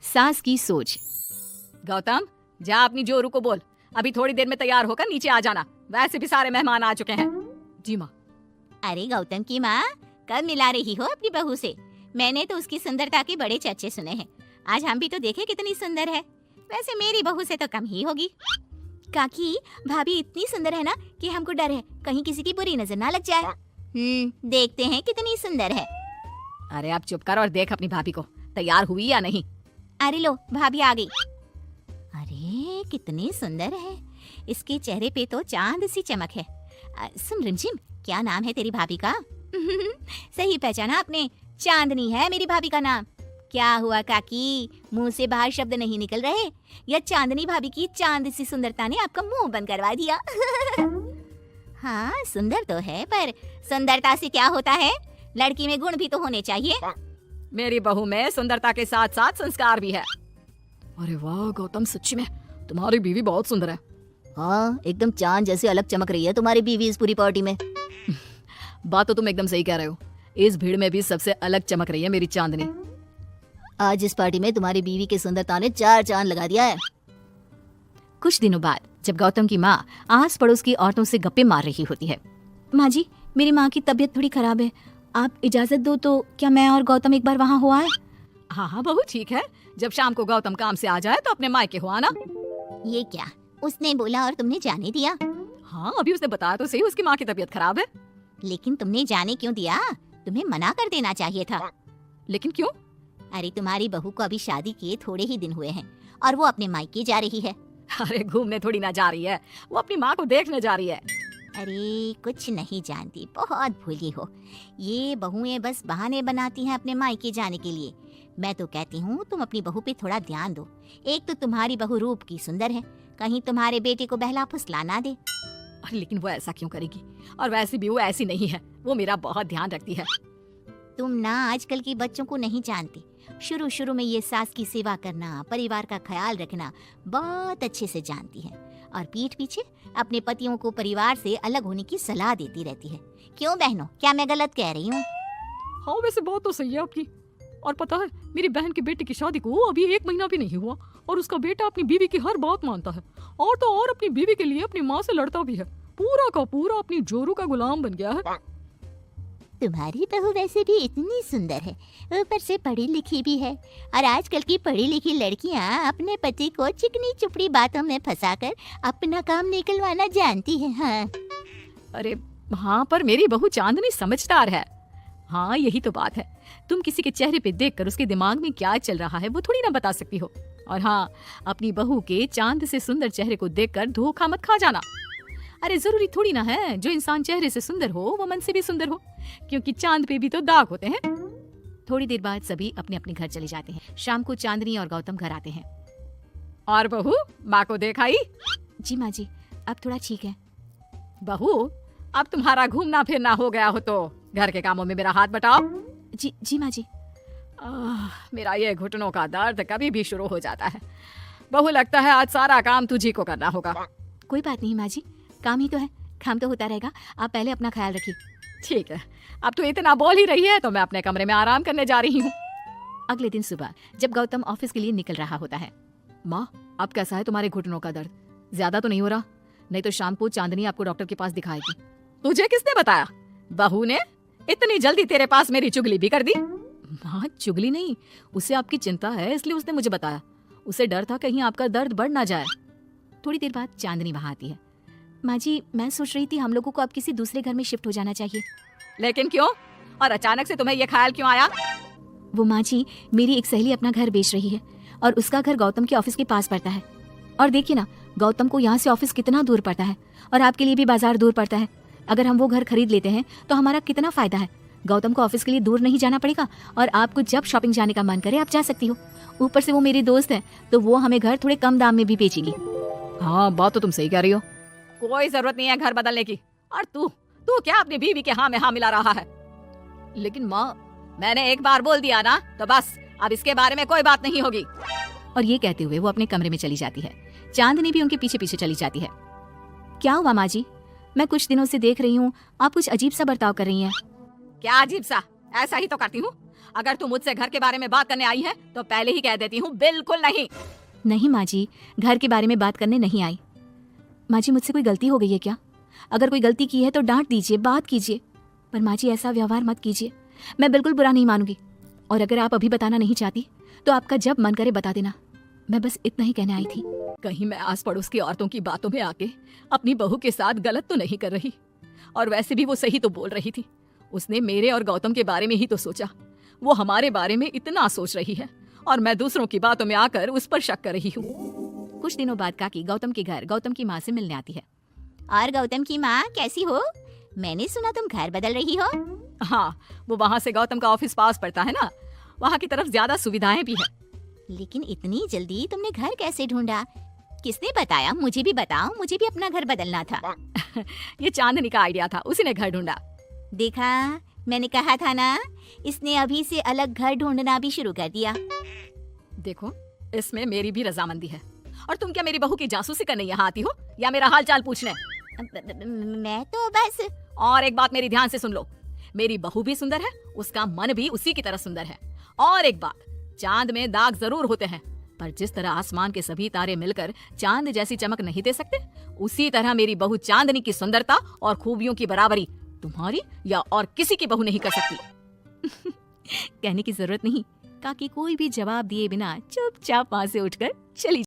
सास की सोच। गौतम, जा अपनी जोरू को बोल, अभी थोड़ी देर में तैयार होकर नीचे आ जाना, वैसे भी सारे मेहमान आ चुके हैं। जी माँ। अरे गौतम की माँ, कब मिला रही हो अपनी बहू से? मैंने तो उसकी सुंदरता के बड़े चर्चे सुने हैं। आज हम भी तो देखे कितनी सुंदर है। वैसे मेरी बहू से तो कम ही होगी। काकी, भाभी इतनी सुंदर है ना कि हमको डर है कहीं किसी की बुरी नजर ना लग जाए। देखते हैं कितनी सुंदर है। अरे आप चुप कर और देख अपनी भाभी को, तैयार हुई या नहीं। अरे लो, भाभी आ गई। अरे कितनी सुंदर है, इसके चेहरे पे तो चांद सी चमक है। सुन रिमझिम, क्या नाम है तेरी भाभी का? सही पहचाना आपने, चांदनी है मेरी भाभी का नाम। क्या हुआ काकी, मुंह से बाहर शब्द नहीं निकल रहे? या चांदनी भाभी की चांद सी सुंदरता ने आपका मुंह बंद करवा दिया? हाँ सुंदर तो है, पर सुंदरता से क्या होता है? लड़की में गुण भी तो होने चाहिए। मेरी बहू में सुंदरता के साथ साथ संस्कार भी है। अरे वाह गौतम, सच्ची में तुम्हारी बीवी बहुत सुंदर है। हाँ, एकदम चांद जैसे अलग चमक रही है तुम्हारी बीवी इस पूरी पार्टी में। बात तो तुम एकदम सही कह रहे हो, इस भीड़ में भी सबसे अलग चमक रही है मेरी चांदनी। आज इस पार्टी में तुम्हारी बीवी की सुंदरता ने 4 चांद लगा दिया है। कुछ दिनों बाद जब गौतम की माँ आस पड़ोस की औरतों से गप्पे मार रही होती है। माँ जी, मेरी माँ की तबीयत थोड़ी खराब है, आप इजाजत दो तो क्या मैं और गौतम एक बार वहाँ हो आए? हाँ हाँ बहू, ठीक है, जब शाम को गौतम काम से आ जाए तो अपने मायके हो आना। ये क्या, उसने बोला और तुमने जाने दिया? हाँ, अभी उसने बताया तो सही उसकी माँ की तबीयत खराब है। लेकिन तुमने जाने क्यों दिया? तुम्हें मना कर देना चाहिए था। लेकिन क्यों? अरे तुम्हारी बहू को अभी शादी किए थोड़े ही दिन हुए हैं और वो अपने मायके जा रही है। अरे घूमने थोड़ी ना जा रही है, वो अपनी माँ को देखने जा रही है। अरे कुछ नहीं जानती, बहुत भूली हो। ये बहुएं बस बहाने बनाती हैं अपने मायके जाने के लिए। मैं तो कहती हूँ तुम अपनी बहू पे थोड़ा ध्यान दो। एक तो तुम्हारी बहू रूप की सुंदर है, कहीं तुम्हारे बेटे को बहला फुसला ना दे। लेकिन वो ऐसा क्यों करेगी, और वैसे भी वो ऐसी नहीं है, वो मेरा बहुत ध्यान रखती है। तुम ना आजकल के बच्चों को नहीं जानती। शुरू शुरू में ये सास की सेवा करना, परिवार का ख्याल रखना बहुत अच्छे से जानती है, और पीठ पीछे अपने पतियों को परिवार से अलग होने की सलाह देती रहती है। क्यों बहनों, क्या मैं गलत कह रही हूँ? हाँ वैसे बात तो सही है आपकी। और पता है, मेरी बहन के बेटे की शादी को अभी 1 महीना भी नहीं हुआ और उसका बेटा अपनी बीवी की हर बात मानता है, और तो और अपनी बीवी के लिए अपनी माँ से लड़ता भी है। पूरा का पूरा अपनी जोरू का गुलाम बन गया है। तुम्हारी बहू वैसे भी इतनी सुंदर है, ऊपर से पढ़ी लिखी भी है, और आजकल की पढ़ी लिखी लड़कियां अपने पति को चिकनी चुपड़ी बातों में फंसाकर अपना काम निकलवाना जानती है। हाँ। अरे हाँ, पर मेरी बहू चांदनी समझदार है। हाँ यही तो बात है, तुम किसी के चेहरे पे देखकर उसके दिमाग में क्या चल रहा है वो थोड़ी ना बता सकती हो। और हाँ, अपनी बहू के चांद से सुंदर चेहरे को देखकर धोखा मत खा जाना। अरे जरूरी थोड़ी ना है जो इंसान चेहरे से सुंदर हो वो मन से भी सुंदर हो, क्योंकि चांद पे भी तो दाग होते हैं। थोड़ी देर बाद सभी अपने अपने घर चले जाते हैं। शाम को चांदनी और गौतम घर आते हैं। और बहू, माँ को देखाई? जी माँ जी, अब थोड़ा ठीक है। बहू, अब तुम्हारा घूमना फिरना हो गया हो तो घर के कामों में मेरा हाथ बटाओ। जी माँ जी। मेरा ये घुटनों का दर्द कभी भी शुरू हो जाता है। बहू, लगता है आज सारा काम तुझी को करना होगा। कोई बात नहीं माँ जी, काम ही तो है, काम तो होता रहेगा। आप पहले अपना ख्याल रखिए। ठीक है, अब तो इतना बोल ही रही है तो मैं अपने कमरे में आराम करने जा रही हूँ। अगले दिन सुबह जब गौतम ऑफिस के लिए निकल रहा होता है। माँ, अब कैसा है तुम्हारे घुटनों का दर्द? ज्यादा तो नहीं हो रहा? नहीं तो शाम को चांदनी आपको डॉक्टर के पास दिखाएगी। तुझे किसने बताया? बहू ने इतनी जल्दी तेरे पास मेरी चुगली भी कर दी? माँ, चुगली नहीं, उसे आपकी चिंता है इसलिए उसने मुझे बताया। उसे डर था कहीं आपका दर्द बढ़ ना जाए। थोड़ी देर बाद चांदनी वहाँ आती है। माँ जी, मैं सोच रही थी हम लोगों को अब किसी दूसरे घर में शिफ्ट हो जाना चाहिए। लेकिन क्यों, और अचानक से तुम्हें ये ख्याल क्यों आया? वो माँ जी, मेरी एक सहेली अपना घर बेच रही है और उसका घर गौतम के ऑफिस के पास पड़ता है। और देखिए ना, गौतम को यहाँ से ऑफिस कितना दूर पड़ता है और आपके लिए भी बाजार दूर पड़ता है। अगर हम वो घर खरीद लेते हैं तो हमारा कितना फायदा है। गौतम को ऑफिस के लिए दूर नहीं जाना पड़ेगा और आपको जब शॉपिंग जाने का मन करे आप जा सकती हो। ऊपर से वो मेरी दोस्त है तो वो हमें घर थोड़े कम दाम में भी बेचेगी। हाँ, बात तो तुम सही कह रही हो। कोई जरूरत नहीं है घर बदलने की। और तू क्या अपनी बीवी के हाँ में हाँ मिला रहा है? लेकिन माँ, मैंने एक बार बोल दिया ना तो बस, अब इसके बारे में कोई बात नहीं होगी। और ये कहते हुए वो अपने कमरे में चली जाती है। चांदनी भी उनके पीछे पीछे चली जाती है। क्या हुआ माँ जी? मैं कुछ दिनों से देख रही हूँ आप कुछ अजीब सा बर्ताव कर रही हैं। क्या अजीब सा? ऐसा ही तो करती हूँ। अगर तू मुझसे घर के बारे में बात करने आई है तो पहले ही कह देती हूँ, बिल्कुल नहीं। नहीं माँ जी, घर के बारे में बात करने नहीं आई। माँ जी, मुझसे कोई गलती हो गई है क्या? अगर कोई गलती की है तो डांट दीजिए, बात कीजिए, पर माँ जी ऐसा व्यवहार मत कीजिए। मैं बिल्कुल बुरा नहीं मानूंगी। और अगर आप अभी बताना नहीं चाहती तो आपका जब मन करे बता देना। मैं बस इतना ही कहने आई थी। कहीं मैं आस पड़ोस की औरतों की बातों में आके अपनी बहू के साथ गलत तो नहीं कर रही? और वैसे भी वो सही तो बोल रही थी। उसने मेरे और गौतम के बारे में ही तो सोचा। वो हमारे बारे में इतना सोच रही है और मैं दूसरों की बातों में आकर उस पर शक कर रही हूँ। कुछ दिनों बाद काकी गौतम के घर गौतम की माँ से मिलने आती है। और गौतम की माँ, कैसी हो? मैंने सुना तुम घर बदल रही हो। हाँ, वो वहाँ से गौतम का ऑफिस पास पड़ता है ना, वहाँ की तरफ ज्यादा सुविधाएं भी है। लेकिन इतनी जल्दी तुमने घर कैसे ढूंढा? किसने बताया? मुझे भी बताओ, मुझे भी अपना घर बदलना था। ये चांदनी का आइडिया था, उसी ने घर ढूंढा। देखा, मैंने कहा था ना, इसने अभी से अलग घर ढूंढना भी शुरू कर दिया। देखो, इसमें मेरी भी रजामंदी है। और तुम क्या मेरी बहू की जासूसी करने यहाँ आती हो या मेरा हाल चाल पूछने? मैं तो बस। और एक बात मेरी ध्यान से सुन लो, मेरी बहू भी सुंदर है, उसका मन भी उसी की तरह सुंदर है। और एक बात, चांद में दाग जरूर होते हैं, पर जिस तरह आसमान के सभी तारे मिलकर चांद जैसी चमक नहीं दे सकते, उसी तरह मेरी बहू चांदनी की सुंदरता और खूबियों की बराबरी तुम्हारी या और किसी की बहू नहीं कर सकती। कहने की जरूरत नहीं। काकी कोई भी जवाब दिए बिना चुपचाप वहां से उठकर चली